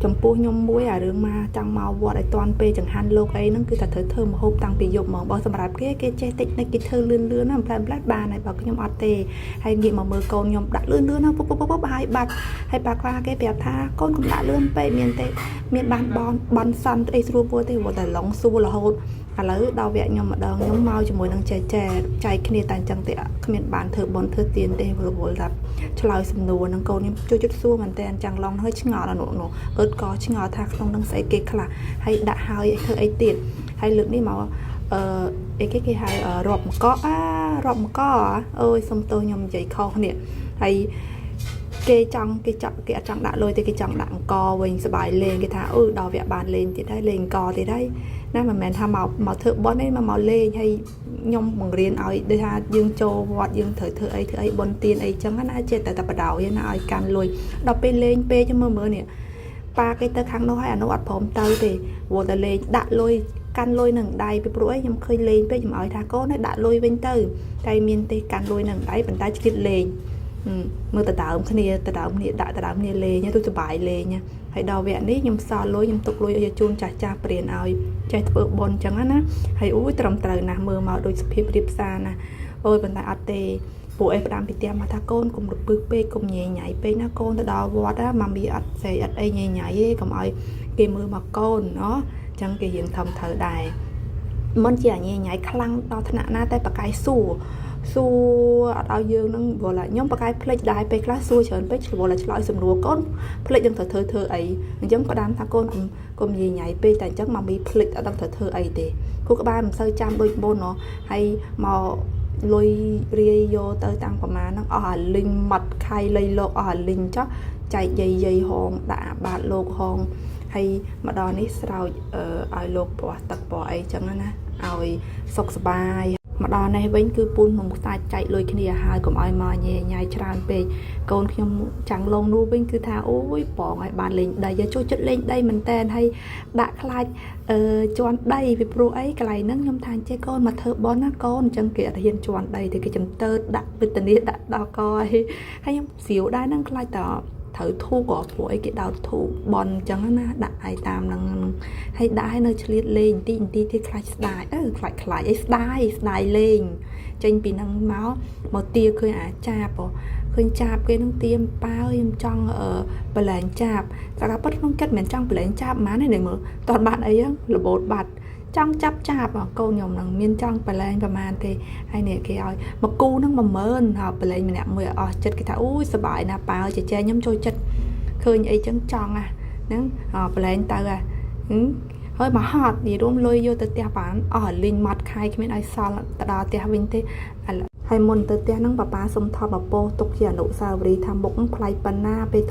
ចំពោះខ្ញុំមួយអារឿងមកចង់មកវត្តឲ្យតាន់ពេលចង្ហាន់លោកអីហ្នឹងគឺតែត្រូវធ្វើម្ហូបតាំងពីយប់ហ្មងបើសម្រាប់គេចេះតិចតិចគេធ្វើលឿនលឿនណាផ្លែបានហើយបើខ្ញុំអត់ទេហើយងាកមកមើលកូនខ្ញុំដាក់លឿនលឿនណាពុបហើយបាត់ហើយបាក់ខ្លះគេប្រាប់ថាកូនកុំដាក់លឿនពេកមានទេមានបានបនសន់អីស្រួលពោះទេព្រោះតែឡងសួររហូតឥឡូវដល់វគ្គខ្ញុំម្ដងខ្ញុំមកជាមួយនឹងចែចែកគ្នាតែអញ្ចឹងទេគ្មានបានធ្វើបនធ្វើទៀនទេវល់ថាឆ្លើយសំណួរនឹងកូនខ្ញុំជួយសួរមែនតើអញ្ចឹងឡងហើយឆ្ងល់អនុអឺតក៏ឆ្ងល់ថាក្នុងនឹងស្អីគេខ្លះហើយដាក់ហើយធ្វើអីទៀតហើយលើកនេះមកអីគេហៅរាប់មករាប់មកអើយសុំទោសខ្ញុំនិយាយខុសនេះហើយគេអត់ចង់ដាក់លុយទេគេចង់ដាក់អង្គវិញសបាយលេងគេថាដល់វគ្គបានលេងទៀតហើយលេងអង្គទៀតហើយណាមិនមែនថាមកធ្វើបន់ទេមកលេងហើយខ្ញុំបង្រៀនឲ្យដូចថាយើងចូលវត្តយើងត្រូវធ្វើអីបន់ទៀនអីចឹងណាចេះតែបដ ாய் ណាឲ្យកាន់លុយដល់ពេលលេងពេកមើលនេះប៉ាគេទៅខាងនោះហើយអានោះអត់ព្រមទៅទេព្រោះតែលេងដាក់លុយកាន់លុយនឹងដៃពីព្រោះអីខ្ញុំឃើញលេងពេកខ្ញុំឲ្យថាកូនឲ្យដាក់លុយវិញទៅតែមានទេកាន់លុយនឹងដៃប៉ុន្តែជិតលេងមើលទៅដើមគ្នាដាក់ទៅដើមគ្នាលេងទៅសុបាយលេងហើយដល់វគ្គនេះខ្ញុំសល់លុយខ្ញុំទុកលុយឲ្យជូនចាស់ព្រានឲ្យចេះធ្វើបន់អញ្ចឹងណាហើយត្រឹមត្រូវណាស់មើលមកដូចសុភាពរៀបសារណាប៉ុន្តែអត់ទេពួកឯងផ្ដាំពីផ្ទះមកថាកូនកុំរពឹសពេកកុំញ៉ៃញ៉ៃពេកណាកូនទៅដល់វត្តម៉ាមីអត់ស្រីអត់អីញ៉ៃញ៉ៃទេកុំឲ្យគេមើលមកកូនណោះអញ្ចឹងគេរៀងធំត្រូវដែរមិនជាញ៉ៃញ៉ៃខ្លាំងដល់ថ្នាក់ណាតែបកាយសួរអត់ឲ្យយើងនឹងព្រោះឡាខ្ញុំបកាយភ្លេចដែរពេលខ្លះសួរច្រើនពេកព្រោះឡាឆ្លើយសំណួរកូនភ្លេចនឹងត្រូវធ្វើអីអញ្ចឹងផ្ដាំថាកូនកុំញ៉ៃញ៉ៃពេកតែអញ្ចឹងម៉ាមីភ្លេចអត់ដឹងត្រូវធ្វើអីទេគូក្បាលមិនសូវចាំដូចមុនណោះហើយមកលុយរាយយកទៅតាំងប្រមាណហ្នឹងអស់អាលីងម៉ាត់ខៃលៃលោកអស់អាលីងចុះចែកយាយហងដាក់អាបាតលោកហងហើយម្ដងនេះស្រោចឲ្យលោកពណ៌ទឹកពណ៌អីចឹងណាឲ្យសុខសប្បាយម្ដងនេះវិញគឺពូនមកខ្សាច់ចែកលុយគ្នាហើយកុំឲ្យមកញ៉ៃញ៉ៃច្រើនពេកកូនខ្ញុំចាំងឡងនោះវិញគឺថាអូយបងឲ្យបានលេងដីចូលចិត្តលេងដីមែនតែនហើយដាក់ខ្លាចជន់ដីពីព្រោះអីកន្លែងហ្នឹងខ្ញុំថាចេះកូនមកធ្វើបន់ណាកូនអញ្ចឹងគេអត់ហ៊ានជន់ដីទេគេចំទើដាក់វិធានាដាក់ដល់កហើយខ្ញុំស្រាវដែរហ្នឹងខ្លាចតត្រូវធូបក៏ព្រោះអីគេដោតធូបបន់អញ្ចឹងណាដាក់ឲ្យតាមហ្នឹងហើយដាក់ឲ្យនៅឆ្លៀតលេងបន្តិចទៀតខ្លាចស្ដាយខ្លាចអីស្ដាយលេងចេញពីហ្នឹងមកទាឃើញអាចាបឃើញចាបគេនឹងទៀមប៉ាខ្ញុំចង់បលែងចាបតែក៏ប៉ិតក្នុងចិត្តមិនចង់បលែងចាបហ្មងនេះមើលតើបានអីហ្នឹងរបូតបាត់ចង់ចាប់ចាបកូនខ្ញុំនឹងមានចង់បលែងប្រហែលទេហើយនេះគេឲ្យមកគូនឹង10000ហើយបលែងម្នាក់មួយអស់ចិត្តគេថាអូយសប្បាយណាស់ប៉ាចែខ្ញុំចូលចិត្តឃើញអីចឹងចង់ហ្នឹងបលែងទៅហើយមកហត់និយាយរួមលុយយកទៅផ្ទះបានអស់លីងម៉ាត់ខៃគ្មានឲ្យសល់ទៅដល់ផ្ទះវិញទេហើយមុនទៅផ្ទះហ្នឹងប៉ាសុំថតបពោទុកជាអនុស្សាវរីយ៍ថាមុខផ្លៃប៉ុណ្ណាពេលធំ